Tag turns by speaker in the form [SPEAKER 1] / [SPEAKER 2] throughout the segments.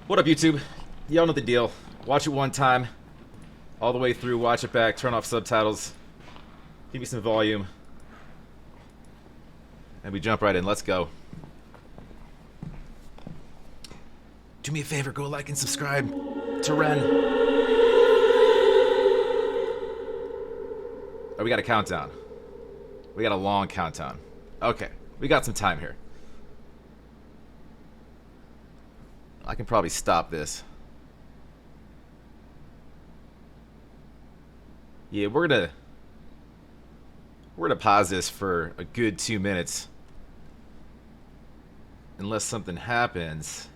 [SPEAKER 1] What up, YouTube? Y'all know the deal. Watch it one time, all the way through, watch it back, turn off subtitles, give me some volume, and we jump right in. Let's go. Do me a favor, go like and subscribe to Ren. Oh, we got a countdown. We got a long countdown. Okay, we got some time here. I can probably stop this. Yeah, we're gonna pause this for a good 2 minutes. Unless something happens.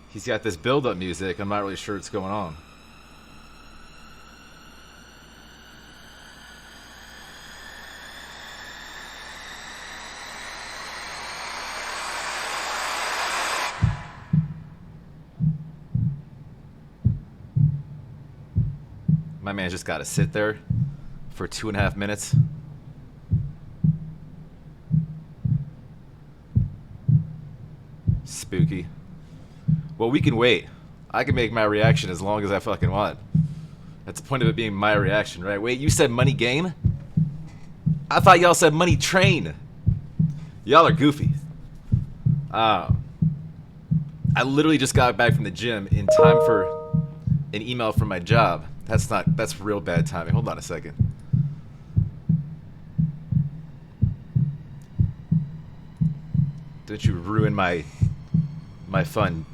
[SPEAKER 1] He's got this build-up music. I'm not really sure what's going on. My man just got to sit there for 2.5 minutes. Spooky. Well, we can wait. I can make my reaction as long as I fucking want. That's the point of it being my reaction, right? Wait, you said money game? I thought y'all said money train. Y'all are goofy. I literally just got back from the gym in time for an email from my job. That's real bad timing. Hold on a second. Don't you ruin my fun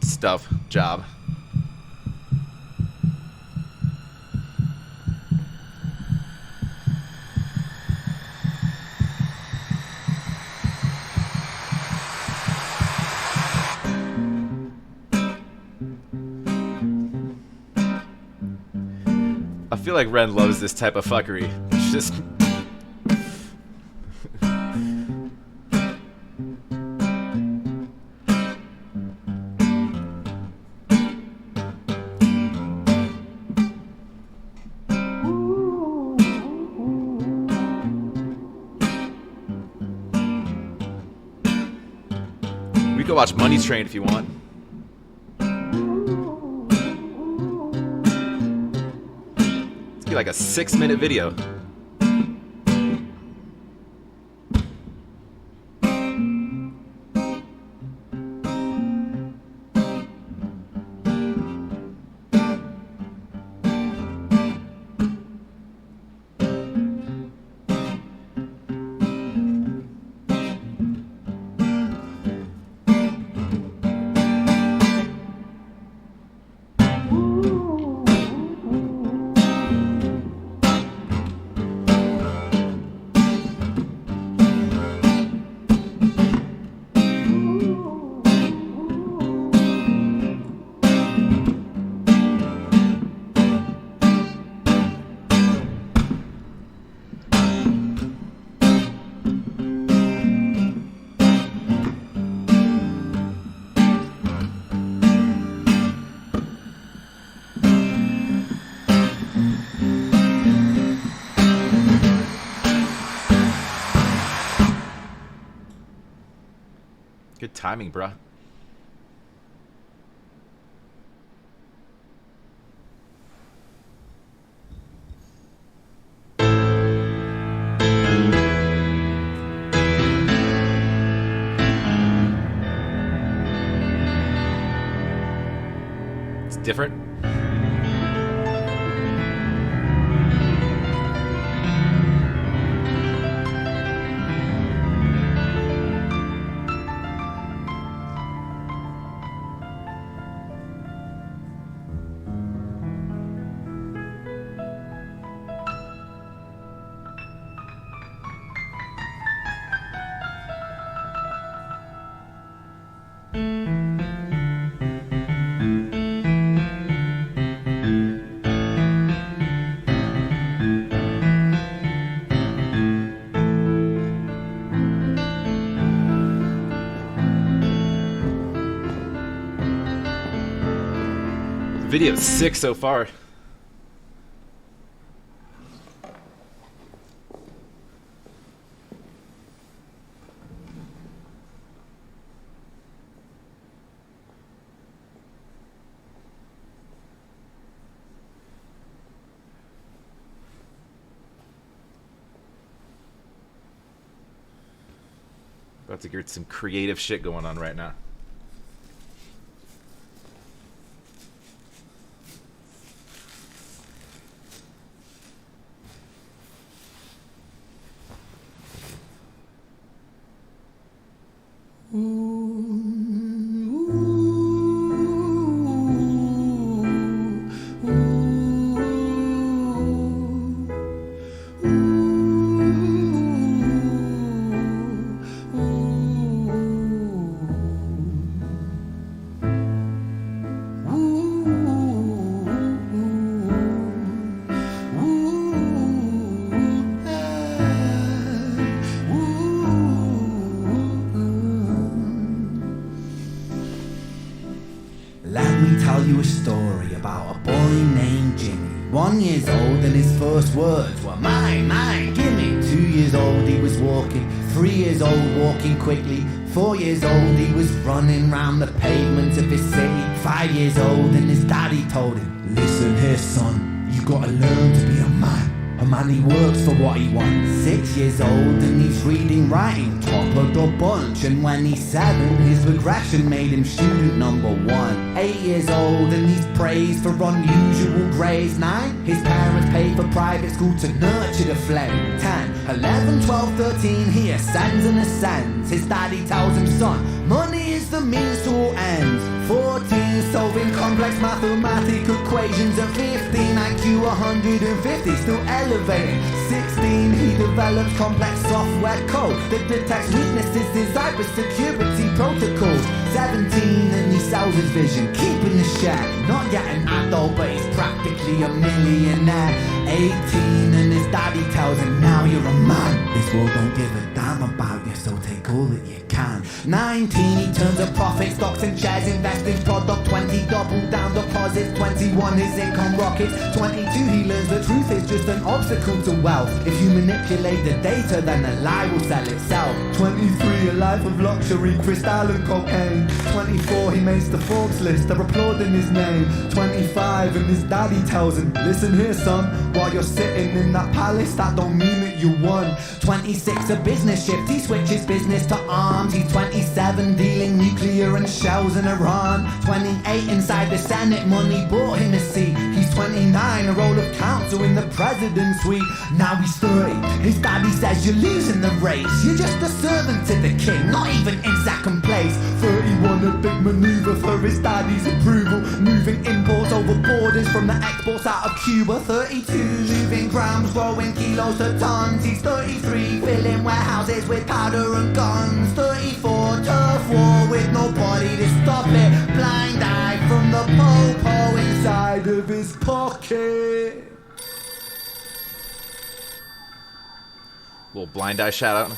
[SPEAKER 1] stuff job. I feel like Ren loves this type of fuckery. It's just... We could watch Money Train if you want. Like a 6-minute video. Good timing, bruh. It's different. Video's sick so far. About to get some creative shit going on right now.
[SPEAKER 2] Let me tell you a story about a boy named Jimmy. 1 year old and his first words were mine, mine, gimme. 2 years old he was walking, 3 years old walking quickly. 4 years old he was running round the pavements of his city. 5 years old and his daddy told him, listen here son, you gotta learn to be a man. A man he works for what he wants. 6 years old and he's reading, writing, top of the bunch. And when he's 7, his regression made him student number 1. 8 years old and he's praised for unusual grades. 9, his parents paid for private school to nurture the flame. 10, 11, 12, 13, he ascends and ascends. His daddy tells him, son, money is the means to all ends. 14, solving complex mathematical equations. At 15, IQ 150, still elevating. 16, he develops complex software code that detects weaknesses in cybersecurity protocols. 17, and he sells his vision, keeping the share. Not yet an adult, but he's practically a millionaire. 18, and his daddy tells him, now you're a man. This world don't give a damn about you, so take all that you can. 19, he turns a profit, stocks and shares, invest in product. 20, double down deposits. 21, his income rockets. 22, he learns the truth is just an obstacle to wealth. If you manipulate the data, then the lie will sell itself. 23, a life of luxury, crystal and cocaine. 24, he makes the Forbes list, they're applauding his name. 25, and his daddy tells him, listen here son, while you're sitting in that palace, that don't mean that you won. 26, a business shift, he switches business to arms. He's 27, dealing nuclear and shells in Iran. 28, inside the Senate, money bought him a seat. He's 29, a role of counsel in the president's suite. Now he's 30, his daddy says you're losing the race. You're just a servant to the king, not even in second place. 31, a big maneuver for his daddy's approval, moving imports over borders from the exports out of Cuba. 32, moving grams, growing kilos to tons. He's 33, filling warehouses with powder and guns. 34, turf war with nobody to stop it. Blind eye from the po-po inside of his pocket.
[SPEAKER 1] Little blind eye shout out.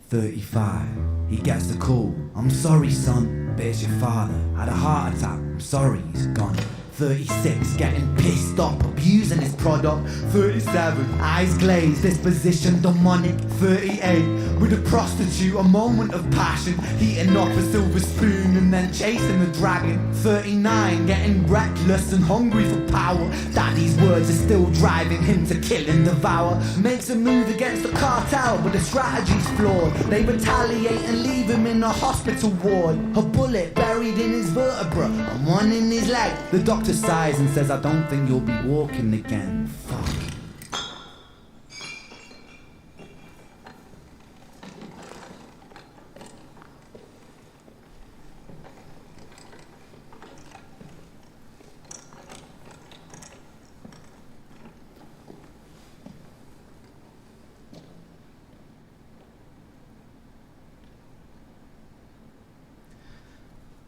[SPEAKER 2] 35, he gets the call. I'm sorry son, but it's your father. Had a heart attack, I'm sorry, he's gone. 36, getting pissed off, abusing his product. 37, eyes glazed, disposition demonic. 38, with a prostitute, a moment of passion, eating off a silver spoon and then chasing the dragon. 39, getting reckless and hungry for power. Daddy's words are still driving him to kill and devour. Makes a move against the cartel, but the strategy's flawed. They retaliate and leave him in a hospital ward. A bullet buried in his vertebra and one in his leg. The doctor sighs and says, I don't think you'll be walking again. Fuck.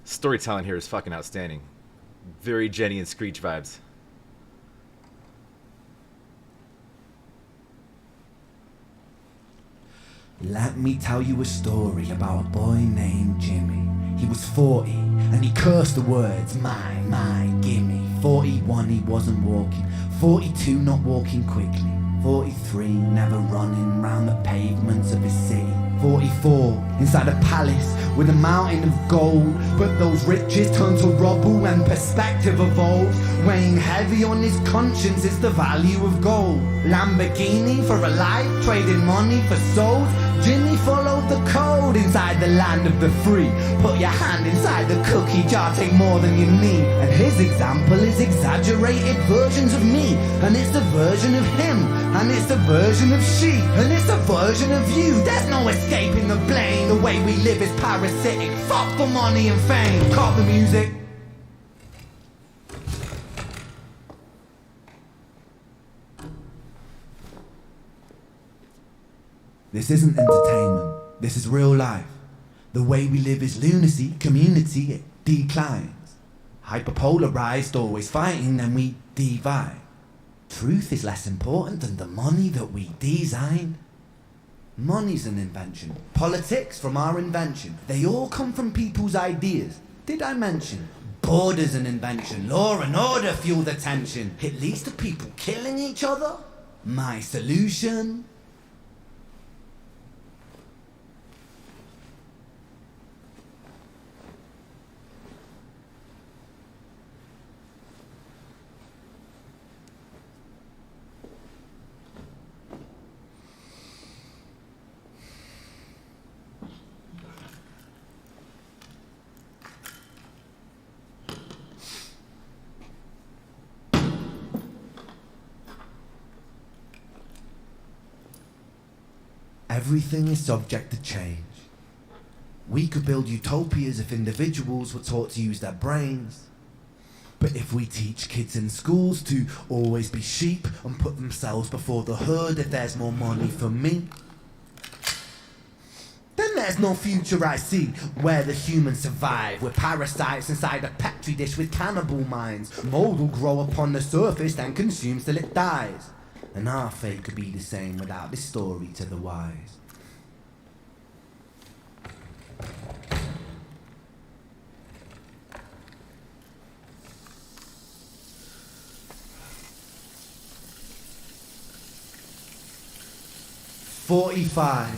[SPEAKER 1] Storytelling here is fucking outstanding. Very Jenny and Screech vibes.
[SPEAKER 2] Let me tell you a story about a boy named Jimmy. He was 40 and he cursed the words, mine, mine, gimme. 41, he wasn't walking. 42, not walking quickly. 43, never running round the pavements of his city. 44, inside a palace with a mountain of gold. But those riches turn to rubble when perspective evolves. Weighing heavy on his conscience is the value of gold. Lamborghini for a life, trading money for souls. Jimmy followed the code inside the land of the free. Put your hand inside the cookie jar, take more than you need. And his example is exaggerated versions of me. And it's a version of him, and it's a version of she, and it's a version of you. There's no escaping the blame. The way we live is parasitic. Fuck for money and fame. Call the music. This isn't entertainment, this is real life. The way we live is lunacy, community, it declines. Hyperpolarized, always fighting, then we divide. Truth is less important than the money that we design. Money's an invention, politics from our invention. They all come from people's ideas. Did I mention? Border's an invention, law and order fuel the tension. It leads to people killing each other. My solution? Everything is subject to change. We could build utopias if individuals were taught to use their brains. But if we teach kids in schools to always be sheep and put themselves before the herd if there's more money for me, then there's no future I see where the humans survive. We're parasites inside a petri dish with cannibal minds. Mold will grow upon the surface then consumes till it dies. And our fate could be the same without this story to the wise. "45.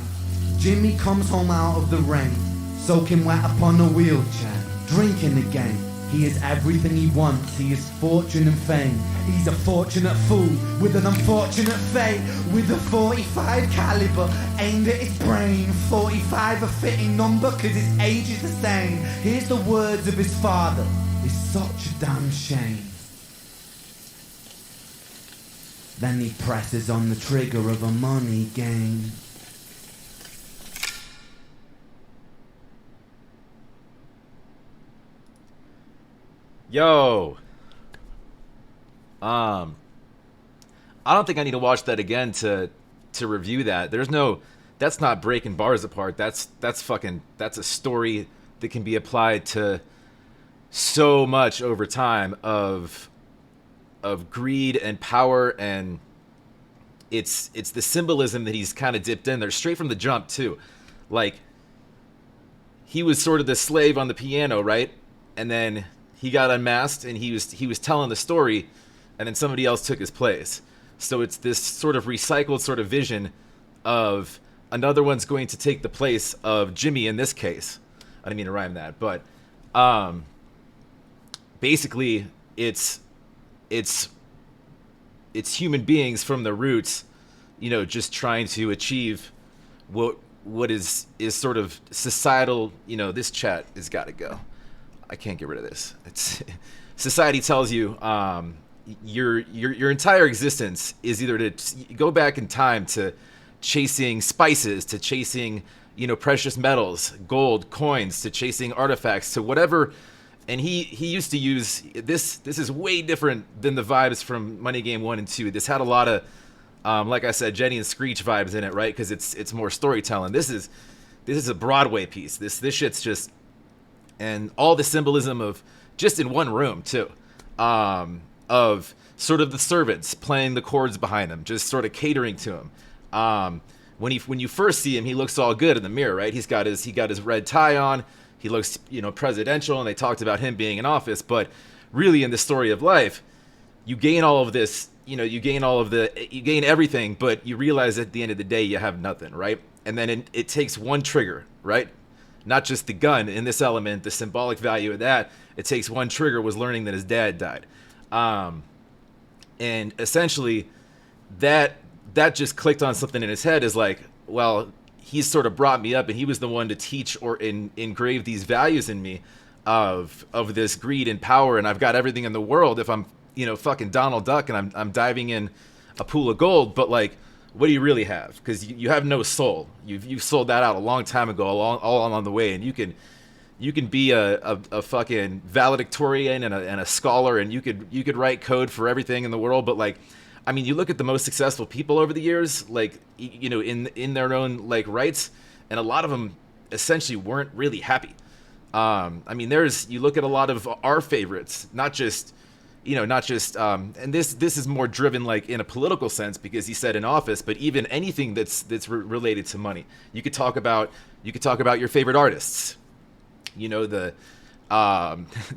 [SPEAKER 2] Jimmy comes home out of the rain, soaking wet upon a wheelchair, drinking again. He is everything he wants, he is fortune and fame. He's a fortunate fool with an unfortunate fate. With a 45 caliber aimed at his brain. 45 a fitting number cause his age is the same. Here's the words of his father, it's such a damn shame. Then he presses on the trigger of a money game.
[SPEAKER 1] Yo. I don't think I need to watch that again to review that. That's not breaking bars apart. That's a story that can be applied to so much over time of greed and power, and it's the symbolism that he's kind of dipped in there straight from the jump too. Like, he was sort of the slave on the piano, right? And then he got unmasked and he was telling the story, and then somebody else took his place. So it's this sort of recycled sort of vision of another one's going to take the place of Jimmy in this case. I didn't mean to rhyme that, but basically it's human beings from the roots, just trying to achieve what is sort of societal. This chat has got to go. I can't get rid of this. It's society tells you your entire existence is either to go back in time to chasing spices, to chasing precious metals, gold, coins, to chasing artifacts, to whatever. And he used to use this. This is way different than the vibes from Money Game 1 and 2. This had a lot of, like I said, Jenny and Screech vibes in it, right? Because it's more storytelling. This is a Broadway piece. This shit's just, and all the symbolism of just in one room too, of sort of the servants playing the chords behind him, just sort of catering to him. When you first see him, he looks all good in the mirror, right? He got his red tie on. He looks, presidential, and they talked about him being in office. But really, in the story of life, you gain all of this you gain all of you gain everything, but you realize at the end of the day you have nothing, right? And then it takes one trigger, right? Not just the gun in this element, the symbolic value of that. It takes one trigger, was learning that his dad died. And essentially that just clicked on something in his head, is like, well, he's sort of brought me up, and he was the one to teach or engrave these values in me of this greed and power, and I've got everything in the world if I'm, fucking Donald Duck and I'm diving in a pool of gold. But like, what do you really have? Because you have no soul. You've sold that out a long time ago, all along the way, and you can be a fucking valedictorian and a scholar, and you could write code for everything in the world. But like, I mean, you look at the most successful people over the years, like, in their own like rights, and a lot of them essentially weren't really happy. I mean, you look at a lot of our favorites, not just, and this is more driven like in a political sense, because he said in office, but even anything that's related to money. You could talk about your favorite artists, the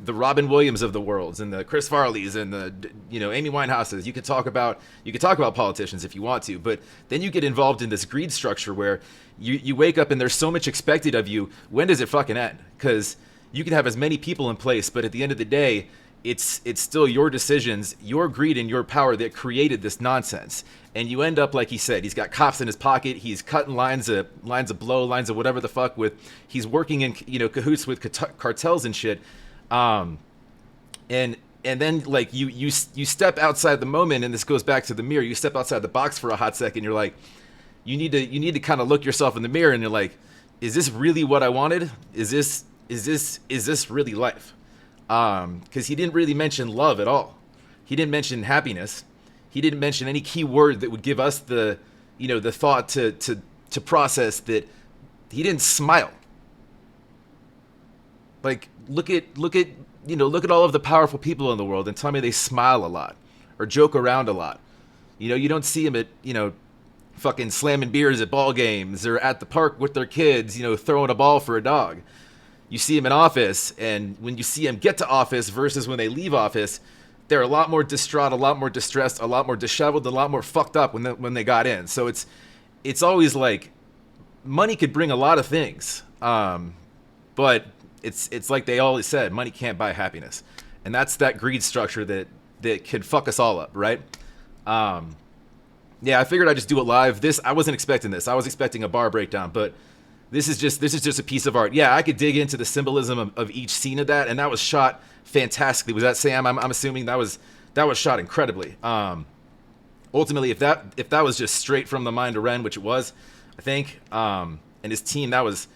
[SPEAKER 1] Robin Williams of the worlds, and the Chris Farleys, and the Amy Winehouses. You could talk about politicians if you want to, but then you get involved in this greed structure where you wake up and there's so much expected of you. When does it fucking end? Because you can have as many people in place, but at the end of the day, it's still your decisions, your greed, and your power that created this nonsense. And you end up, like he said, he's got cops in his pocket. He's cutting lines of blow, lines of whatever the fuck he's working in, cahoots with cartels and shit. And then like you step outside the moment, and this goes back to the mirror. You step outside the box for a hot second. You're like, you need to kind of look yourself in the mirror, and you're like, is this really what I wanted? Is this really life? Because he didn't really mention love at all. He didn't mention happiness. He didn't mention any key word that would give us the thought to process that. He didn't smile. Like, look at all of the powerful people in the world and tell me they smile a lot or joke around a lot. You don't see them at, fucking slamming beers at ball games or at the park with their kids, throwing a ball for a dog. You see them in office, and when you see them get to office versus when they leave office, they're a lot more distraught, a lot more distressed, a lot more disheveled, a lot more fucked up when they got in. So it's always like, money could bring a lot of things, but it's like they always said, money can't buy happiness, and that's that greed structure that could fuck us all up, right? Yeah, I figured I'd just do it live. I wasn't expecting this. I was expecting a bar breakdown, but this is just a piece of art. Yeah, I could dig into the symbolism of each scene of that, and that was shot fantastically. Was that Sam? I'm assuming that was shot incredibly. Ultimately, if that was just straight from the mind of Ren, which it was, I think, and his team, that was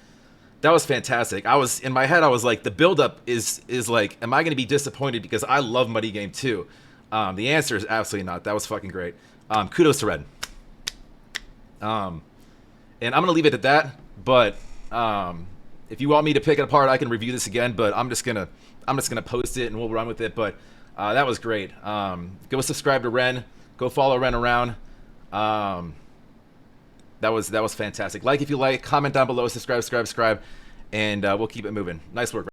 [SPEAKER 1] fantastic. In my head, I was like, the buildup is like, am I going to be disappointed because I love Muddy Game 2? The answer is absolutely not. That was fucking great. Kudos to Ren. And I'm going to leave it at that. But if you want me to pick it apart, I can review this again. But I'm just gonna post it and we'll run with it. But that was great. Go subscribe to Ren. Go follow Ren around. That was fantastic. Like if you like, comment down below, subscribe, and we'll keep it moving. Nice work.